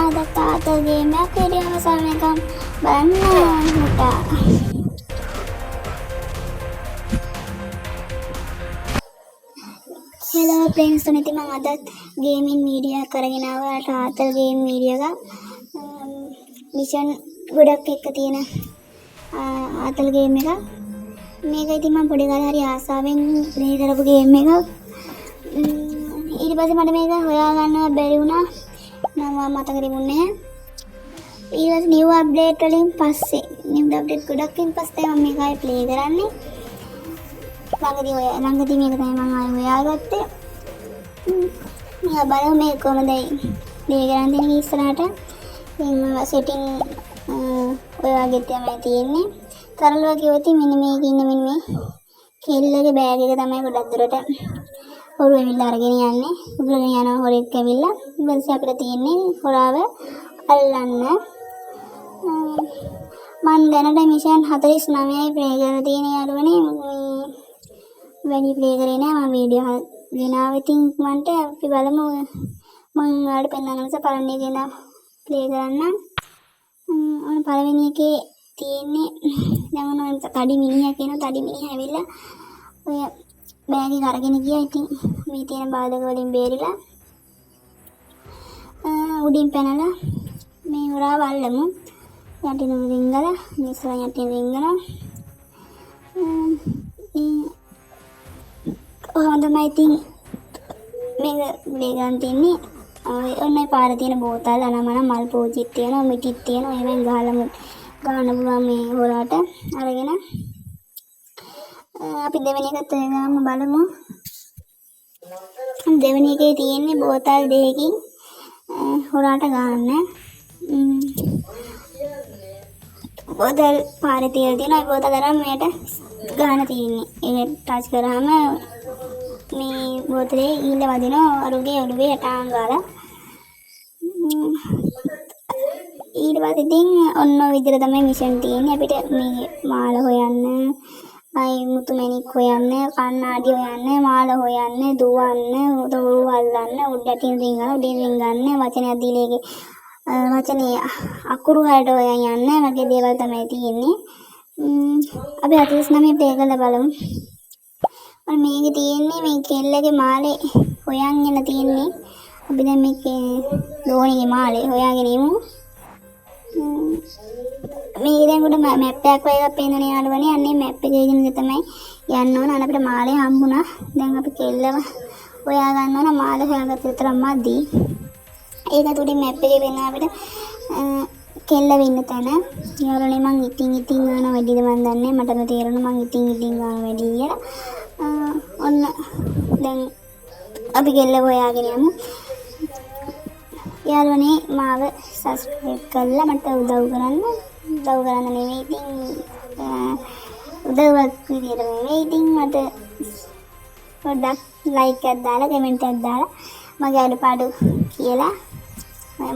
අද තාත්තා ගේමක් හිටියම සමයකම් බලන්න මුටා. හෙලෝ ප්‍රේන්ස් තුනිති මම අදත් ගේමින් වීඩියෝ කරගෙන ආවා තාත්තල් ගේම් වීඩියෝ එක. මිෂන් ගොඩක් එක්ක තියෙන ආතල් ගේම් එක. මේක ඉතින් මම පොඩි කාලේ හරි ආසාවෙන් ප්ලේ කරපු ගේම් එකක්. ඊට පස්සේ මට මේක හොයාගන්න බැරි වුණා. නම මතක තිබුණේ නැහැ. ඊට පස්සේ නිව් අප්ඩේට් වලින් පස්සේ නිව් අප්ඩේට් ගොඩක්ින් පස්සේ මම මේක ආයේ ප්ලේ කරන්නේ. ළඟදී මේක තමයි මම ආයේ හොයාගත්තේ. මම බලමු මේක කොහොමදයි ප්ලේ කරන්න තියෙන ඉස්සරහට. ඉතින් සෙටින් ඔය වගේ තමයි තියෙන්නේ. තරලව කිව්වොත් මෙන්න මේක ඉන්න මෙන්න මේ කෙල්ලගේ බෑග් එක තමයි ගොඩක් දුරට හොරු ඇවිල්ලා අරගෙන යන්නේ. උගලගෙන යනවා හොරෙක් ඇවිල්ලා. ඊපස්සේ අපිට තියෙන්නේ හොරාව අල්ලන්න. මම දැනට මිෂන් 49යි ප්ලේ කරලා තියෙන යාළුවනේ. වැඩි ප්ලේ කරේ නෑ මම වීඩියෝ ගෙනාව. ඉතින් මන්ට අපි බලමු මම ඔයාලට පෙන්නන්න නිසා පළවෙනි එකේ ඉඳන් ප්ලේ කරන්න. ඔන්න පළවෙනි එකේ තියෙන්නේ දැන් ඔන්න තඩි මිනිහා කියන තඩි මිනිහා ඇවිල්ලා ඔය බෑග් එක අරගෙන ගියා. ඉතින් මේ තියෙන බාධක වලින් බේරිලා උඩින් පැනලා මේ හොරාව අල්ලමු. යටින් රිංගලා මිස්සලා යටින් රිංගනවා. ඔහොමදම ඉතින් මේක ප්ලේ ගන්න තියන්නේ. ඔන්න පාර තියෙන බෝතල් අනමන මල් පෝචිත් තියෙනවා මිටිත් තියෙනවා. ඒවෙන් ගහන්න පුළුවන් මේ හොරාට අරගෙන අපි දෙවෙනි එකත් ගාම බලමු. දෙවෙනි එකේ තියෙන්නේ බෝතල් දෙකකින් හොරාට ගන්න. බෝතල් පාරේ තියලා තියෙනවා. ඒ බෝතල් අරන් මෙයට ගන්න තියෙන්නේ. ඒක ටච් කරාම මේ බෝතලේ ඊළ වදිනවා අරුගේ ඔළුවේ යටාන් ගාලා. ඊට පස්සේ ඉතින් ඔන්න ඔය විදිහට තමයි මිෂන් තියෙන්නේ. අපිට මේ මාල හොයන්න, අයි මුතු මැණික් හොයන්න, කණ්ණාඩි හොයන්න, මාල හොයන්න, දුවන්න, උඩ අල්ලන්න, උඩටින් රිංගන, උඩින් රිංගන්න, වචනයක් දීලා ඒකේ වචනේ අකුරු වලට හොයන් යන්න වගේ දේවල් තමයි තියෙන්නේ. අපි 49 ප්ලේ කරලා බලමු. මම මේකේ තියෙන්නේ මේ කෙල්ලගේ මාලේ හොයන් යන තියෙන්නේ. අපි දැන් මේකේ දෝණියේ මාලේ හොයාගෙන ඉමු. මේ දැන් උඩ මැප් එකක් වගේ එකක් පේනවනේ යාළුවනේ. අන්නේ මැප් එකේ ඉන්න තමයි යන්න ඕන. අන්න අපිට මාලේ හම්බුණා. දැන් අපි කෙල්ලව හොයා ගන්න ඕන. මාලේ හොයාගත්ත විතරක් මදි. ඒක උඩින් මැප් එකේ වෙන අපිට කෙල්ල වෙන්න තැන. යාළුවනේ මං ඉතින් ගන්න වැඩිද මන් දන්නේ. මටම තේරෙනවා මං ඉතින් ගන්න වැඩි කියලා. ඔන්න දැන් අපි කෙල්ලව හොයාගෙන යමු. යාළුවනේ මාව සබ්ස්ක්‍රයිබ් කරලා මට උදව් කරන්න නෙමෙයි. ඉතින් උදව්වක් විදියට නෙමෙයි. ඉතින් මට පොඩ්ඩක් ලයික් එකක් දාලා කමෙන්ට් එකක් දාලා මගේ අඩුපාඩු කියලා.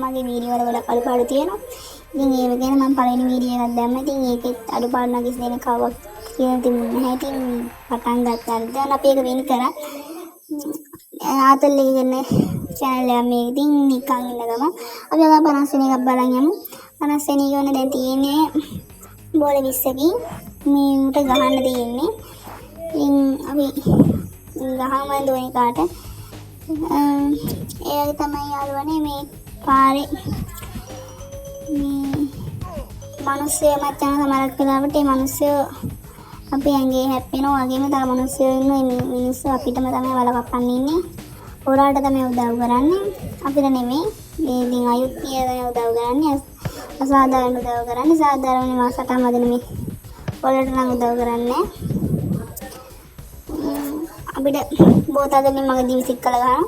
මගේ වීඩියෝ වල ගොඩක් අඩුපාඩු තියෙනවා. ඉතින් ඒව ගැන මම පළවෙනි වීඩියෝ එකක් දැම්මා. ඉතින් ඒකෙත් අඩුපාඩු නැගිස් දෙන කවක් කියලා තිබුණේ නැහැ. ඉතින් පටන් ගත්තා. දැන් අපි ඒක වෙන් කරා. ආතල් එකේ ඉන්න channel එක මේ ඉතින් නිකන් ඉන්න ගම අපි අද 50 වෙනි එකක් බලන් යමු. 50 වෙනි එක වුණ දැන් තියෙන්නේ බෝල 20කින් මේ උට ගහන්න තියෙන්නේ. ඉතින් අපි ගහම දුවන කාට ඒ වගේ තමයි යාළුවනේ මේ පාරේ මේ මිනිස්සු මචං සමහරක් වෙලාවට මේ මිනිස්සු අපි ඇඟේ හැප්පෙනවා වගේම තව මිනිස්සු ඉන්න මිනිස්සු අපිටම තමයි වල කපන්න ඉන්නේ. හොරාට තමයි උදව් කරන්නේ. අපිට නෙමෙයි. මේ ඉතින් අයුක්තිය තමයි උදව් කරන්නේ. අසාධාරණ උදව් කරන්නේ. සාධාරණ මාසට මදින මේ වලට නම් උදව් කරන්නේ. අපිට බෝතල් දෙන්නේ මගේ දිවිසික් කළ ගන්න.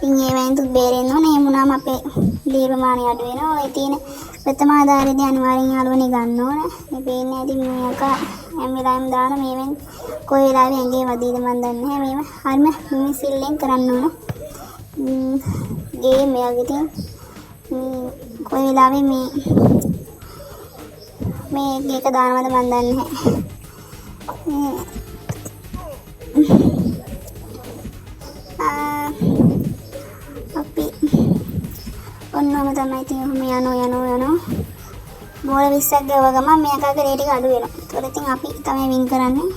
ඉතින් ඒ වෙන්තුත් බේරෙන්න ඕනේ. එහෙම වුණාම අපේ දී ප්‍රමාණය අඩු වෙනවා. ඔය තියෙන ප්‍රථම ආධාරයේදී අනිවාර්යෙන් යාළුවනේ ගන්න ඕන. මේ පේන්නේ ඉතින් මේක හැම වෙලාවෙම දාන මේවෙන් කොයි වෙලාවෙ ඇඟේ වදීද මන් දන්නේ නැහැ. මේව හරිම මේ සිල්ලෙන් කරන්න ඕන. ගේම් එකක් ඉතින් කොයි වෙලාවෙ මේ එක දානවද මන් දන්නේ නැහැ. අපි ඔන්නම තමයි ඉතින් යනවා. බෝල 20ක් ගව ගමන් මේකාගේ රේ ටික අඩු වෙනවා. ඒතකොට ඉතින් අපි තමයි වින් කරන්නේ.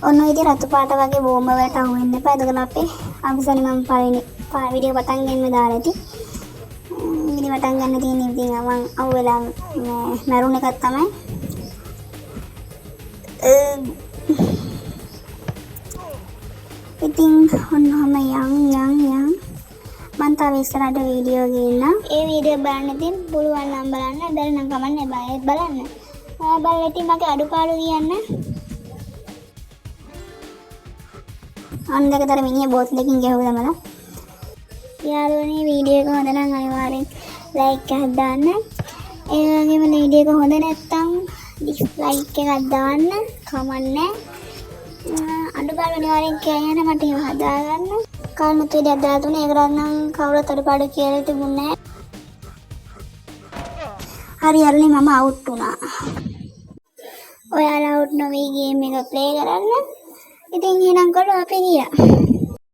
ඔන්න ඔය විදිහට රතු පාට වගේ බෝම්බ වලට අහු වෙන්න එපා. එතකොට අපේ අවිසනි මම පළවෙනි වීඩියෝ පටන් ගන්න දාලා ඇති. ඉතින් පටන් ගන්න තියෙන ඉතින් මම අහු වෙලා මැරුණ එකක් තමයි. ඉතින් ඔන්නම යන් මම තව ඉස්සරහට වීඩියෝ ගේන්න. ඒ වීඩියෝ බලන්න ඉතින් පුළුවන් නම් බලන්න. බැරි නම් කමන්නේ බයත් බලන්න. බලලා ඉතින් මගේ අඩුපාඩු කියන්න. අන්දකතර මිනිහ බෝතලකින් ගැහුවා මල. යාළුවනේ වීඩියෝ එක හොඳ නම් අනිවාර්යෙන් ලයික් එකක් දාන්න. ඒ වගේම වීඩියෝ එක හොඳ නැත්නම් ඩිස්ලයික් එකක් දාන්න. කමන්නේ. අඩුපාඩු අනිවාර්යෙන් කියන්න මට ඒව හදාගන්න. කාලෙත් වීඩියෝ දාලා තුනේ ඒකට නම් කවුරුත් අඩුපාඩු කියලා තිබුණේ නැහැ. හරි අරලි මම අවුට් වුණා. ඔයාලා අවුට් නොවී ගේම් එක ප්ලේ කරන්න. ඉතින් එහෙනම් කොළෝ අපි ගියා.